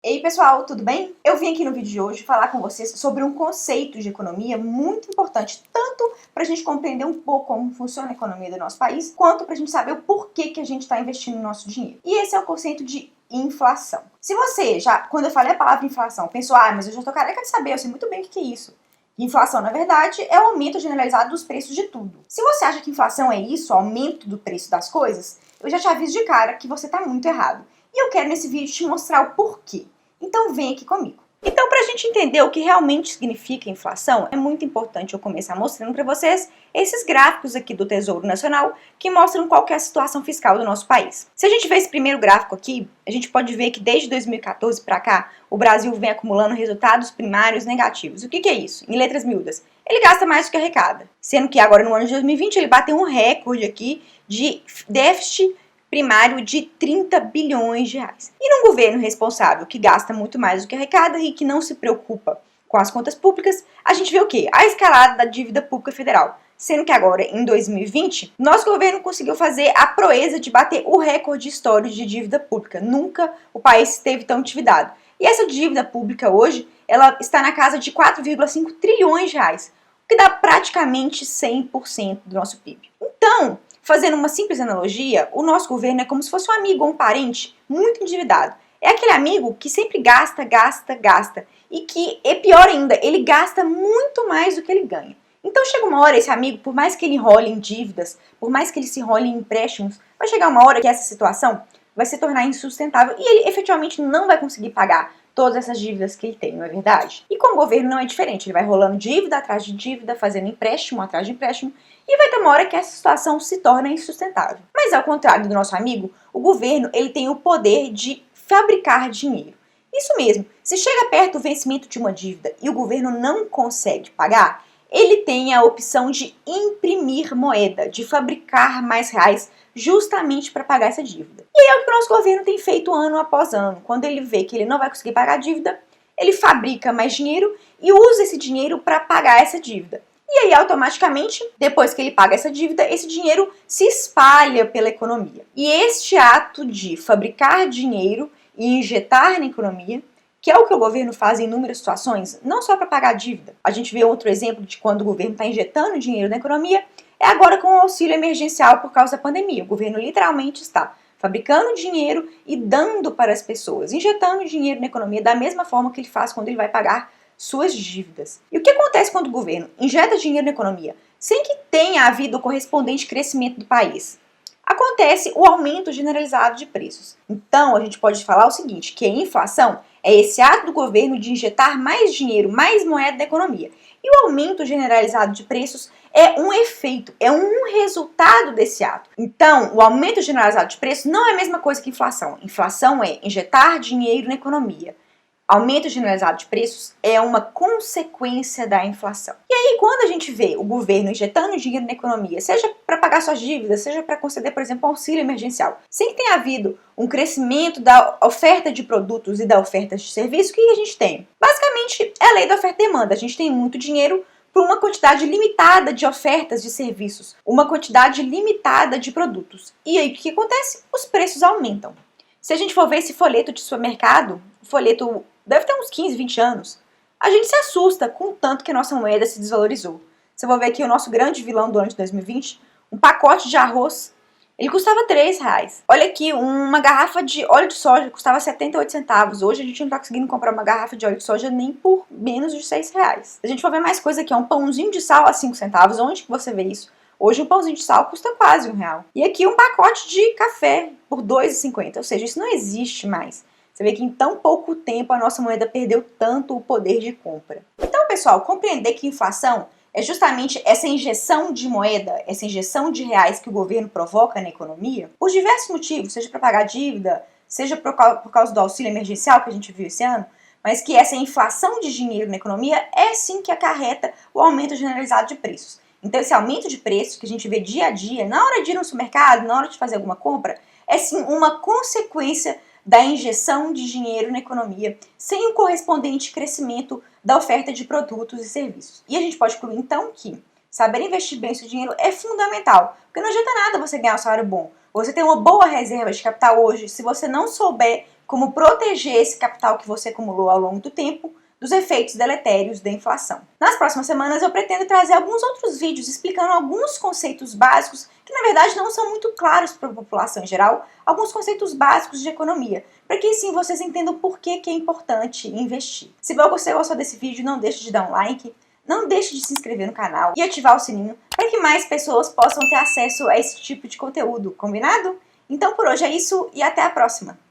Ei pessoal, tudo bem? Eu vim aqui no vídeo de hoje falar com vocês sobre um conceito de economia muito importante, tanto para a gente compreender um pouco como funciona a economia do nosso país, quanto para a gente saber o porquê que a gente está investindo no nosso dinheiro. E esse é o conceito de inflação. Se você já, quando eu falei a palavra inflação, pensou, mas eu já tô careca de saber, eu sei muito bem o que é isso. Inflação, na verdade, é o aumento generalizado dos preços de tudo. Se você acha que inflação é isso, aumento do preço das coisas, eu já te aviso de cara que você está muito errado. E eu quero nesse vídeo te mostrar o porquê. Então vem aqui comigo. Então, para a gente entender o que realmente significa inflação, é muito importante eu começar mostrando para vocês esses gráficos aqui do Tesouro Nacional que mostram qual que é a situação fiscal do nosso país. Se a gente ver esse primeiro gráfico aqui, a gente pode ver que desde 2014 para cá, o Brasil vem acumulando resultados primários negativos. O que é isso? Em letras miúdas, ele gasta mais do que arrecada, sendo que agora no ano de 2020 ele bateu um recorde aqui de déficit primário de 30 bilhões de reais. E num governo responsável que gasta muito mais do que arrecada e que não se preocupa com as contas públicas, a gente vê o quê? A escalada da dívida pública federal. Sendo que agora, em 2020, nosso governo conseguiu fazer a proeza de bater o recorde histórico de dívida pública. Nunca o país esteve tão endividado. E essa dívida pública hoje, ela está na casa de 4,5 trilhões de reais, o que dá praticamente 100% do nosso PIB. Então, fazendo uma simples analogia, o nosso governo é como se fosse um amigo ou um parente muito endividado. É aquele amigo que sempre gasta, gasta, gasta. E que, é pior ainda, ele gasta muito mais do que ele ganha. Então chega uma hora, esse amigo, por mais que ele enrole em dívidas, por mais que ele se enrole em empréstimos, vai chegar uma hora que essa situação vai se tornar insustentável e ele efetivamente não vai conseguir pagar todas essas dívidas que ele tem, não é verdade? E com o governo não é diferente, ele vai rolando dívida atrás de dívida, fazendo empréstimo atrás de empréstimo, e vai ter uma hora que essa situação se torna insustentável. Mas ao contrário do nosso amigo, o governo ele tem o poder de fabricar dinheiro. Isso mesmo, se chega perto do vencimento de uma dívida e o governo não consegue pagar, ele tem a opção de imprimir moeda, de fabricar mais reais justamente para pagar essa dívida. E é o que o nosso governo tem feito ano após ano. Quando ele vê que ele não vai conseguir pagar a dívida, ele fabrica mais dinheiro e usa esse dinheiro para pagar essa dívida. E aí, automaticamente, depois que ele paga essa dívida, esse dinheiro se espalha pela economia. E este ato de fabricar dinheiro e injetar na economia, que é o que o governo faz em inúmeras situações, não só para pagar a dívida. A gente vê outro exemplo de quando o governo está injetando dinheiro na economia, é agora com o auxílio emergencial por causa da pandemia. O governo literalmente está fabricando dinheiro e dando para as pessoas, injetando dinheiro na economia da mesma forma que ele faz quando ele vai pagar suas dívidas. E o que acontece quando o governo injeta dinheiro na economia sem que tenha havido o correspondente crescimento do país? Acontece o aumento generalizado de preços. Então, a gente pode falar o seguinte, que a inflação é esse ato do governo de injetar mais dinheiro, mais moeda na economia. E o aumento generalizado de preços é um efeito, é um resultado desse ato. Então, o aumento generalizado de preços não é a mesma coisa que inflação. Inflação é injetar dinheiro na economia. Aumento generalizado de preços é uma consequência da inflação. E aí, quando a gente vê o governo injetando dinheiro na economia, seja para pagar suas dívidas, seja para conceder, por exemplo, auxílio emergencial, sem que tenha havido um crescimento da oferta de produtos e da oferta de serviços, o que a gente tem? Basicamente, é a lei da oferta e demanda. A gente tem muito dinheiro por uma quantidade limitada de ofertas de serviços, uma quantidade limitada de produtos. E aí, o que acontece? Os preços aumentam. Se a gente for ver esse folheto de supermercado, o folheto deve ter uns 15, 20 anos, a gente se assusta com o tanto que a nossa moeda se desvalorizou. Você vai ver aqui o nosso grande vilão do ano de 2020, um pacote de arroz, ele custava R$3. Olha aqui, uma garrafa de óleo de soja custava 78 centavos. Hoje a gente não está conseguindo comprar uma garrafa de óleo de soja nem por menos de R$6. Se a gente for ver mais coisa aqui, um pãozinho de sal a 5 centavos, onde que você vê isso? Hoje um pãozinho de sal custa quase R$1. E aqui um pacote de café por R$2,50, ou seja, isso não existe mais. Você vê que em tão pouco tempo a nossa moeda perdeu tanto o poder de compra. Então, pessoal, compreender que inflação é justamente essa injeção de moeda, essa injeção de reais que o governo provoca na economia, por diversos motivos, seja para pagar dívida, seja por causa do auxílio emergencial que a gente viu esse ano, mas que essa inflação de dinheiro na economia é sim que acarreta o aumento generalizado de preços. Então, esse aumento de preços que a gente vê dia a dia, na hora de ir no supermercado, na hora de fazer alguma compra, é sim uma consequência da injeção de dinheiro na economia, sem o correspondente crescimento da oferta de produtos e serviços. E a gente pode concluir, então, que saber investir bem seu dinheiro é fundamental, porque não adianta nada você ganhar um salário bom, você ter uma boa reserva de capital hoje, se você não souber como proteger esse capital que você acumulou ao longo do tempo dos efeitos deletérios da inflação. Nas próximas semanas eu pretendo trazer alguns outros vídeos explicando alguns conceitos básicos que na verdade não são muito claros para a população em geral, alguns conceitos básicos de economia, para que sim vocês entendam por que é importante investir. Se você gostou desse vídeo, não deixe de dar um like, não deixe de se inscrever no canal e ativar o sininho para que mais pessoas possam ter acesso a esse tipo de conteúdo, combinado? Então por hoje é isso e até a próxima!